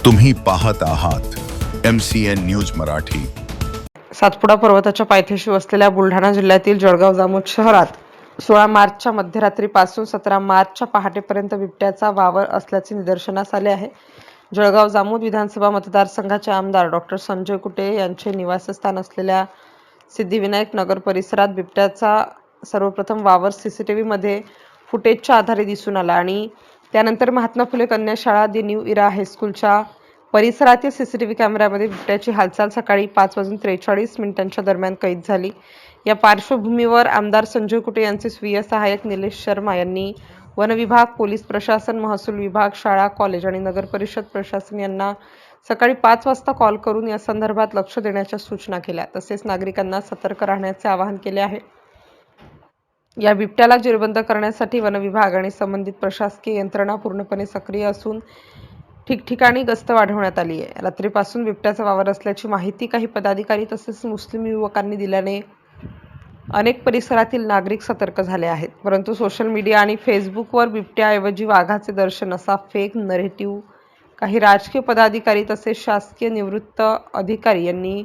तुम्ही पाहत आहात MCN न्यूज मराठी। सातपुडा पर्वताच्या पायथ्याशी वसलेल्या बुलढाणा जिल्ह्यातील जळगाव जामोद शहरात 16 मार्चच्या मध्यरात्रीपासून 17 मार्चच्या पहाटेपर्यंत बिबट्याचा वावर असल्याचे निदर्शनास आले आहे। जळगाव जामोद विधानसभा मतदारसंघाचे आमदार डॉ. संजय कुटे यांचे निवासस्थान असलेल्या सिद्धिविनायक नगर परिसरात बिबट्याचा सर्वप्रथम वावर CCTV मध्ये फुटेजच्या आधारे दिसून आला आणि त्यानंतर महात्मा फुले कन्या शाळा दी न्यू इरा हायस्कूलच्या परिसरातील CCTV कॅमेऱ्यामध्ये बिबट्याची हालचाल सकाळी 5:43 दरम्यान कैद झाली। या पार्श्वभूमीवर आमदार संजय कुटे यांचे स्वीय सहाय्यक निलेश शर्मा यांनी वन विभाग, पोलीस प्रशासन, महसूल विभाग, शाळा, कॉलेज आणि नगर परिषद प्रशासन यांना सकाळी 5 वाजता कॉल करून या संदर्भात लक्ष देण्याच्या सूचना केल्या। तसेच नागरिकांना सतर्क राहण्याचे आवाहन केले आहे। या बिबट्याला जेरबंद करण्यासाठी वन विभाग आणि संबंधित प्रशासकीय यंत्रणा पूर्णपणे सक्रिय असून ठिकठिकाणी गस्त वाढवण्यात आली आहे। रात्रीपासून बिबट्याचा वावर असल्याची माहिती काही पदाधिकारी तसेच मुस्लिम युवकांनी दिल्याने अनेक परिसरातील नागरिक सतर्क झाले आहेत। परंतु सोशल मीडिया आणि फेसबुकवर बिबट्याऐवजी वाघाचे दर्शन असा फेक नरेटिव्ह काही राजकीय पदाधिकारी तसेच शासकीय निवृत्त अधिकारी यांनी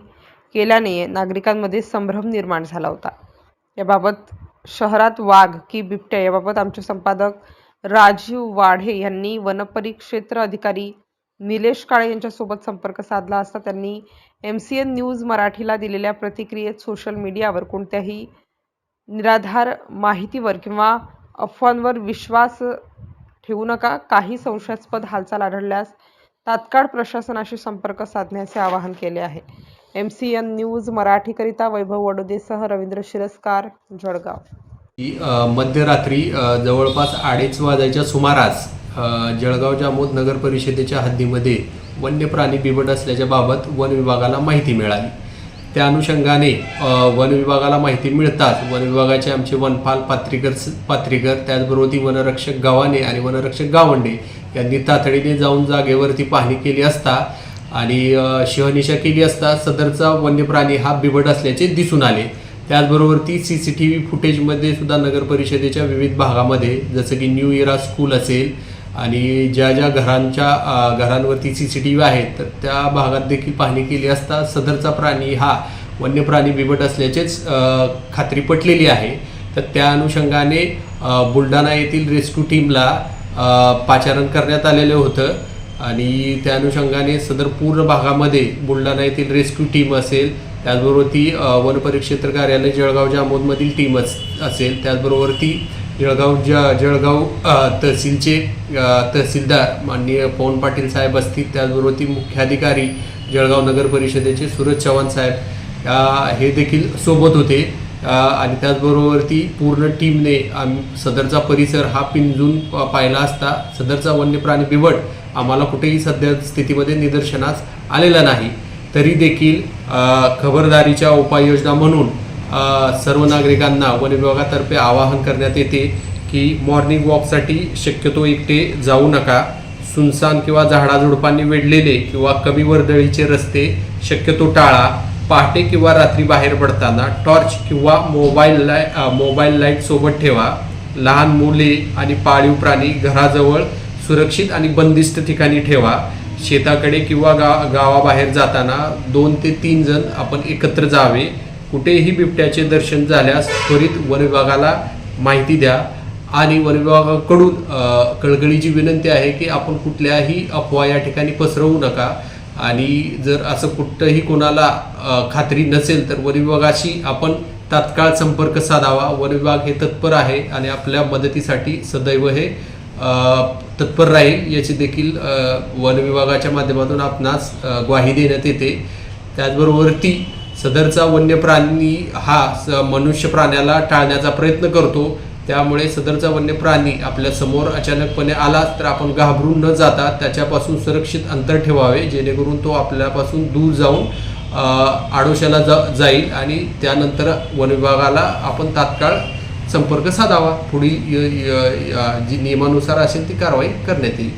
केल्याने नागरिकांमध्ये संभ्रम निर्माण झाला होता। याबाबत शहरात वाघ की बिबट्या याबाबत आमचे संपादक राजीव वाढे यांनी वनपरिक्षेत्र अधिकारी निलेश काळे यांच्यासोबत संपर्क साधला असता त्यांनी MCN न्यूज मराठीला दिलेल्या प्रतिक्रियेत सोशल मीडियावर कोणत्याही निराधार माहितीवर किंवा अफवांवर विश्वास ठेवू नका। काही संशयास्पद हालचाल आढळल्यास तात्काळ प्रशासनाशी संपर्क साधण्याचे आवाहन केले आहे। MCN न्यूज मराठीकरिता वैभव वडोदेसह रवींद्र शिरस्कार, जळगाव। मध्यरात्री जवळपास 2:30 वाजायच्या सुमारास जळगाव जामोद नगर परिषदेच्या हद्दीमध्ये वन्य प्राणी बिबट असल्याच्या बाबत वन विभागाला माहिती मिळाली। त्या अनुषंगाने वन विभागाला माहिती मिळताच वन विभागाचे आमचे वनपाल पात्रीकर त्याचबरोबर ती वनरक्षक गावाने आणि वनरक्षक गावंडे यांनी तातडीने जाऊन जागेवरती पाहणी केली असता आणि शहनिशा केली असता सदरचा वन्य प्राणी हा बिबट असल्याचे दिसून आले। त्याचबरोबर ती CCTV फुटेजमध्ये सुद्धा नगर परिषदेच्या विविध भागामध्ये जसं की न्यू इरा स्कूल असेल आणि ज्या ज्या घरांवरती CCTV आहेत तर त्या भागात देखील पाहणी केली असता सदरचा प्राणी हा वन्य प्राणी बिबट असल्याचेच खात्री पटलेली आहे। तर त्या अनुषंगाने बुलढाणा येथील रेस्क्यू टीमला पाचारण करण्यात आलेलं होतं आणि त्या अनुषंगाने सदर पूर्ण भागामध्ये बुलढाणा येथील रेस्क्यू टीम असेल, त्याचबरोबर ती वनपरिक्षेत्र कार्यालय जळगाव जामोदमधील टीमच असेल, त्याचबरोबर ती जळगाव तहसीलचे तहसीलदार माननीय पवन पाटील साहेब असतील, त्याचबरोबर ती मुख्याधिकारी जळगाव नगर परिषदेचे सूरज चव्हाण साहेब हे देखील सोबत होते आणि त्याचबरोबर ती पूर्ण टीमने सदरचा परिसर हा पिंजून पाहिला असता सदरचा वन्य प्राणी बिबट आम्हाला कुठेही सध्या स्थितीमध्ये निदर्शनास आलेला नाही। तरी देखील खबरदारीच्या उपाययोजना म्हणून सर्व नागरिकांना वन विभागातर्फे आवाहन करण्यात येते की मॉर्निंग वॉकसाठी शक्यतो एकटे जाऊ नका। सुनसान किंवा झाडाझुडपांनी वेढलेले किंवा कमी वर्दळीचे रस्ते शक्यतो टाळा। पहाटे किंवा रात्री बाहेर पडताना टॉर्च किंवा मोबाईल लाईट सोबत ठेवा। लहान मुले आणि पाळीव प्राणी घराजवळ सुरक्षित आणि बंदिस्त ठिकाणी ठेवा। शेताकडे किंवा गावाबाहेर जाताना 2 ते 3 जण आपण एकत्र जावे। कुठेही बिबट्याचे दर्शन झाल्यास त्वरित वन विभागाला माहिती द्या आणि वन विभागाकडून कळकळीची विनंती आहे की आपण कुठल्याही अफवा या ठिकाणी पसरवू नका आणि जर असं कुठंही कोणाला खात्री नसेल तर वन विभागाशी आपण तात्काळ संपर्क साधावा। वन विभाग हे तत्पर आहे आणि आपल्या मदतीसाठी सदैव हे तत्पर राहील याची देखील वन विभागाच्या माध्यमातून आपणास ग्वाही देण्यात येते। त्याचबरोबर ती सदरचा वन्य प्राणी हा मनुष्य प्राण्याला टाळण्याचा प्रयत्न करतो, त्यामुळे सदरचा वन्य प्राणी आपल्या समोर अचानकपणे आला तर आपण घाबरून न जाता त्याच्यापासून सुरक्षित अंतर ठेवावे जेणेकरून तो आपल्यापासून दूर जाऊन आडोशाला जाईल आणि त्यानंतर वन विभागाला आपण तात्काळ संपर्क साधावा। पुढील जी नियमानुसार असेल ती कारवाई करण्यात येईल।